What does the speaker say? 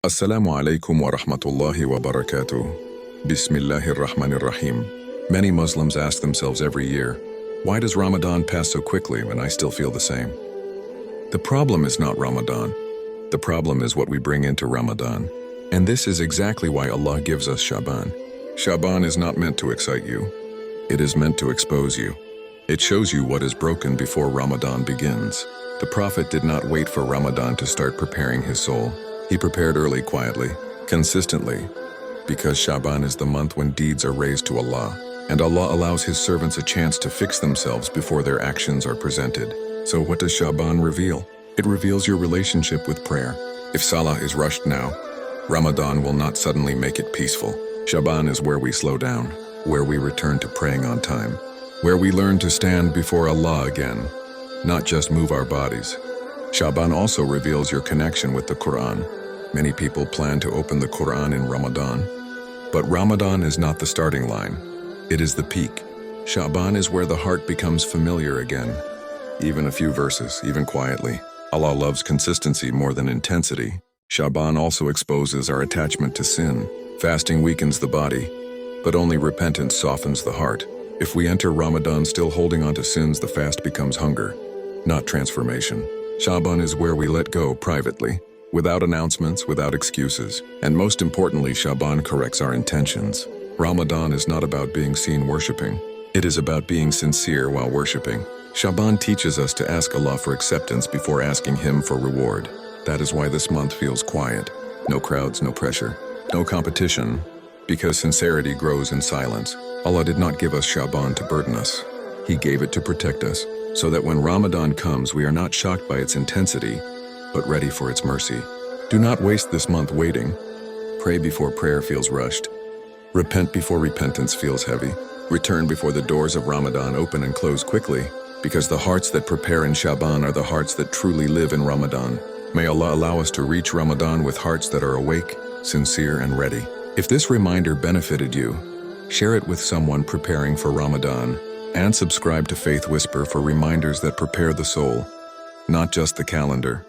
Assalamu alaikum wa rahmatullahi wa barakatuh. Bismillahir Rahmanir Rahim. Many Muslims ask themselves every year, why does Ramadan pass so quickly when I still feel the same? The problem is not Ramadan. The problem is what we bring into Ramadan. And this is exactly why Allah gives us Shaban. Shaban is not meant to excite you. It is meant to expose you. It shows you what is broken before Ramadan begins. The Prophet did not wait for Ramadan to start preparing his soul. He prepared early, quietly, consistently, because Shaban is the month when deeds are raised to Allah, and Allah allows His servants a chance to fix themselves before their actions are presented. So what does Shaban reveal? It reveals your relationship with prayer. If Salah is rushed now, Ramadan will not suddenly make it peaceful. Shaban is where we slow down, where we return to praying on time, where we learn to stand before Allah again, not just move our bodies. Shaban also reveals your connection with the Qur'an. Many people plan to open the Qur'an in Ramadan, but Ramadan is not the starting line. It is the peak. Shaban is where the heart becomes familiar again. Even a few verses, even quietly. Allah loves consistency more than intensity. Shaban also exposes our attachment to sin. Fasting weakens the body, but only repentance softens the heart. If we enter Ramadan still holding on to sins, the fast becomes hunger, not transformation. Shaban is where we let go privately, without announcements, without excuses. And most importantly, Shaban corrects our intentions. Ramadan is not about being seen worshiping. It is about being sincere while worshiping. Shaban teaches us to ask Allah for acceptance before asking Him for reward. That is why this month feels quiet. No crowds, no pressure, no competition, because sincerity grows in silence. Allah did not give us Shaban to burden us. He gave it to protect us, so that when Ramadan comes, we are not shocked by its intensity, but ready for its mercy. Do not waste this month waiting. Pray before prayer feels rushed. Repent before repentance feels heavy. Return before the doors of Ramadan open and close quickly, because the hearts that prepare in Shaban are the hearts that truly live in Ramadan. May Allah allow us to reach Ramadan with hearts that are awake, sincere, and ready. If this reminder benefited you, share it with someone preparing for Ramadan, and subscribe to Faith Whisper for reminders that prepare the soul, not just the calendar.